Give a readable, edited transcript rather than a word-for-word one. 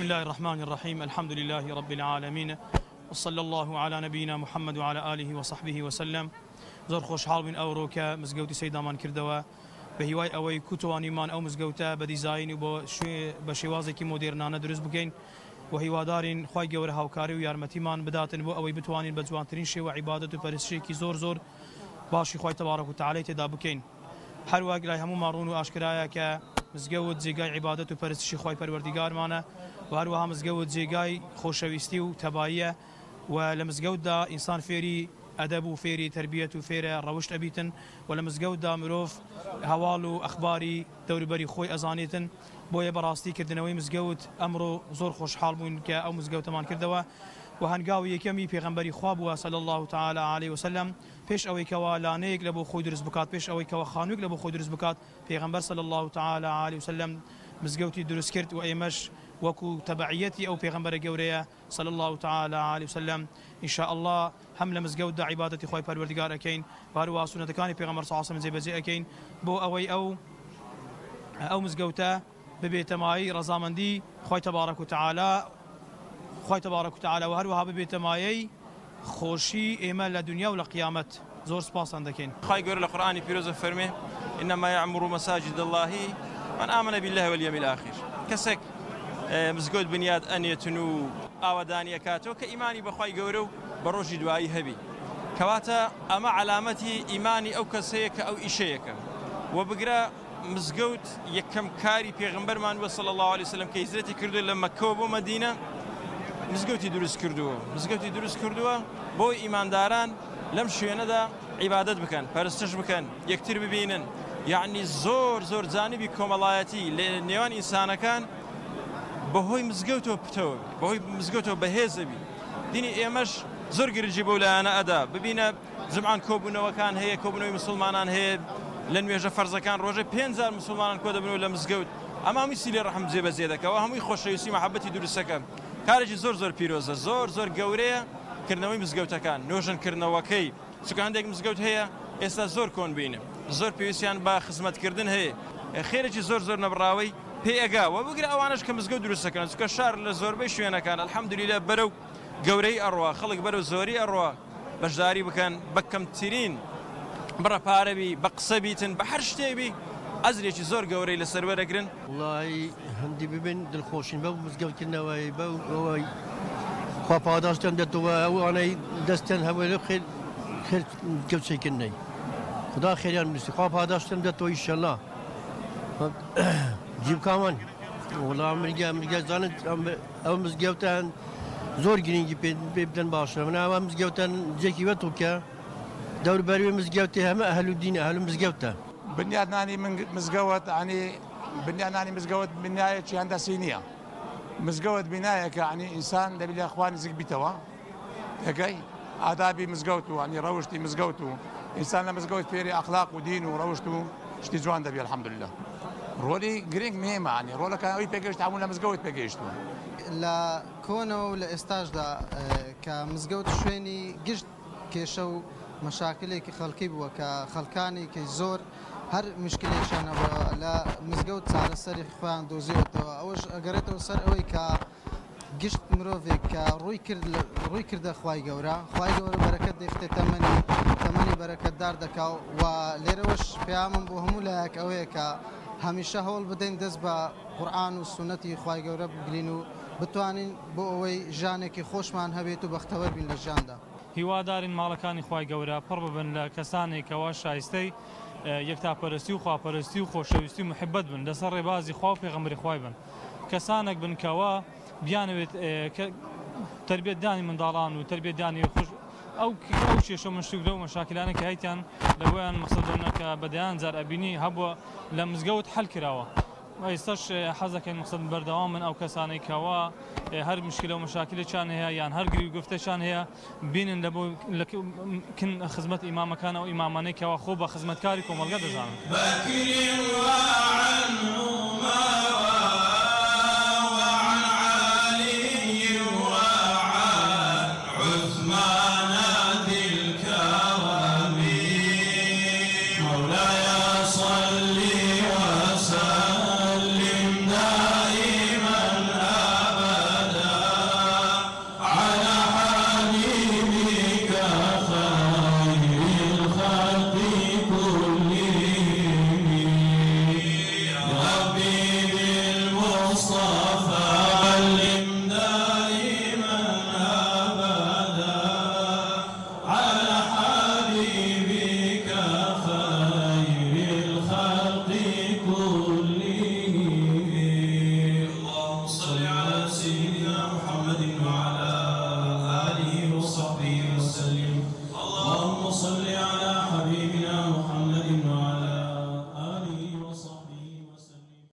بسم الله الرحمن الرحيم. الحمد لله رب العالمين، وصلى الله على نبينا محمد وعلى آله وصحبه وسلم. زۆر خۆشحاڵ بووین ئەوڕۆ کە مزگەوتی سەیدامان کردەوە بە هیوای ئەوەی کوتوانیمان ئەو مزگەوتە بە دیزاین و بە شێوازێکی مۆدێرنانە دروست بکەین و هیوادارین خوای گەورە هاوکاری و یارمەتیمان بداتن بۆ ئەوەی بتوانین بە جوانترین شێوە عیبادەت و پەرستشێکی زۆر باشی خوای تەبارەک و تەعالای تێدا بکەین. هەروەک لای هەموومان ڕوون و ئاشکرایە کە مزگەوت جێگای عیبادەت و پەرستشی خوای پەروەردیگارمانە و هەروەها مزگەوت جێگای خۆشەویستی و تەباییە و لە مزگەوتدا ئینسان فێری ئەدەب و فێری تربیەت و فێرە ڕەوشت ئەبیتن و لە مزگەوتدا مرۆڤ هەواڵ و ئەخباری دەوروبەری خۆی ئەزانێتن. بۆیە بەڕاستی کردنەوەی مزگەوت ئەمڕۆ زۆر خۆشحاڵ بووین کە ئەو مزگەوتەمان کردەوە و هەنگاوی یەکەمی پێغەمبەری خوا بووە صلی الله تعالی علیه وسلم. پێش ئەوەی کەوا لانەیەک لە بۆ خۆی دروست بکات، پێش ئەوەی کەوا خانوویەک لە بۆ خۆی دروست بکات، پێغەمبەر صلی الله تعالی علیه وسلم مزگەوتی دروست کرد و ئێمەش وەکو تەبعیەتی ئەو پێغەمبەرە گەورەیە صلی الله تعالی علیه وسلم إن شاء الله هم لە مزگەوتدا عیبادەتی خوای پەروەردیگار ئەکەین و هەروەها سونەتەکانی پێغەمبەر صلی الله علیه وسلم جێبەجێ ئەکەین بۆ ئەوەی ئەو مزگەوتە ببێتەمایی ڕەزامەندی خوای تەبارەک و تعالی و هەروەها ببێتەمایەی خۆشی ئێمە لە دنیا و لە قیامەت. زۆر سپاسان دەکەین. خوای گەورە لە قورئانی پیرۆزە فەرمێ إنما يعمر مساجد الله من آمن بالله واليوم الآخر. کەسێک مزگەوت بنیاد ئەنێتن و ئاوەدانی ئەکاتەوە کە ئیمانی بەخوای گەورە و بە ڕۆژی دوایی هەبی، کەواتە ئەمە علامەتی ئیمانی ئەو کەسەیە کە ئەو ئیشەیەکە و بگرە مزگەوت یەکەم کاری پێغەمبەرمان وە صلی الله علیه وسلم کە هیجرەتی کردووە لە مەککەوە بۆ مەدینە مزگەوتی دروست کردووە بۆ ئیمانداران لەم شوێنەدا عیبادەت بکەن، پەرستش بکەن، یەکتر ببینن. یعنی زۆر جانبی کۆمەڵایەتی لە نێوان ئینسانەکان بەهۆی مزگەوتەوە پتەوە، بەهۆی مزگەوتەوە بەهێزەبی. دینی ئێمەش زۆر گرنگی بەو لایەنە ئەدا. ببینە جمعان کۆبوونەوەکان هەیە، کۆبوونەوەی مسلمانان هەیە لە نوێژە فەرزەکان ڕۆژە 5000 مسلمانان کۆ دەبنەوە لە مزگەوت. ئەمە هەمووی سیلی ڕەحم جێبەجێ دەکەوە، هەمووی خۆشەویستی مەحەبەتی دروستەکە. کارێکی زۆر پیرۆزە، زۆر گەورەیە کردنەوەی مزگەوتەکان، نۆژنکردنەوەکەی. چونکە هەندێک مزگەوت هەیە ئێستا زۆر کۆن بینە، زۆر پێویستیان بە خزمەتکردن هەیە، خێرێکی زۆر نەبڕاوی پێی ئەگاوە. بگرە ئەوانش کە مزگەوت دروستەکەن، چونکە شار لە زۆربەی شوێنەکان الحەمدولیلە بەرەو گەورەی ئەڕوا، خەڵک بەرەو زۆری ئەڕوا، بەشداری بکەن بە کەمترین بڕە پارەبی، بە قسە بیتن، بە هەر شتێبی ئەزرێکی زۆر گەورەی لەسەر وەرەگرن. وڵی هەندی ببن دڵخۆشین بەو مزگەوتکردنەوەی بەو ئەوەی خوا پاداشتان دێتەوە ئەوانەی دەستیان هەبووە لە خێر گەوچێکردنەی. خدا خێریان بنووسی، خوا پاداشتان دێتەوە ئینشەڵڵا. جیبکامان وڵا مرگە زانن ئەو مزگەوتان زۆر گرنگی پێ بدەن باشە. من ئەوە مزگەوتان جێکی وەتو کە دەوروبەری مزگەوتی هەمە ئەهل دینە، ئەهل مزگەوتە. بنیادنانی مزگەوت عنی بنیادنانی مزگەوت بنایەکی هەندەسی نییە. مزگەوت بینایەکە عنی ئینسان دەبێت لە خوا نزیک بیتەوە، یەکەی ئادابی مزگەوت و عنی ڕەوشتی مزگەوت و ئینسان لە مزگەوت فێری ئەخلاق و دین و ڕەوشت و شتی جوان دەبێت الحەمدولله. ڕۆلی گرنگ مهمە، عنی ڕۆلەکان ئەوی پێگەشت هەموو لە مزگەوت پێگەیشتووە. لە کۆنەوە و لە ئێستاشدا کە مزگەوت شوێنی گشت کێشە و مەشاکلێکی خەڵکی بووە کە خەڵکانێکی زۆر هەر مشکلێکیانەوە لە مزگەوت چارەسەری خۆیان دۆزیوەتەوە. ئەوەش ئەگەڕێتەوە سەر ئەوەی کە گشت مرۆڤێک کە ڕووی کردە خوای گەورە بەرەکەت دەختێ تەمەنی بەرەکەتدار دەکا و لێرەوەش پەیامم بۆ هەموو لایەک ئەوەیە کە هەمیشە هەوڵ بدەین دەست بە قورئان و سونەتی خوای گەورە بگرین و بتوانین بۆ ئەوەی ژانێکی خۆشمان هەبێت و بەختەوەر بین لە ژیاندا. هیوادارین ماڵەکانی خوای گەورە پڕ ببن لە کەسانێکەوە شایستەی یەکتاپەرستی و خواپەرستی و خۆشەویستی و محبەت بن، لەسەر ڕێبازی خوا و پێغەمبەری خوای بن. کەسانێک بن کەوە بیانەوێت تربیەتدانی منداڵان و تربیەتدانی خوش ئەو کێشە مشتوک لەو مەشاکلانە کە هەیتیان لە بۆیان مەقسەدەنە کە بەدەیان جار ئەبینی هەبووە لە مزگەوت حەل کراوە. ئێستاش حەزەکەین مەقسەد بەردەوام من ئەو کەسانەی کەوە هەر مشکلە و مشاکلێکیان هەیە یان هەر گری و گفتەشان هەیە بینن لە بۆ خزمەت ئیمامەکان ئەو ئیمامانەی کەوە خۆ بە خزمەتکاری کۆمەلگا دەزانن. صل وسلم دائما أبدا المصطفى علم دائما أبدا على حبيبك خير الخلق كلهم. اللهم صل على سيدنا محمد وعلى آله وصحبه وسلم. اللهم صل على حبيبنا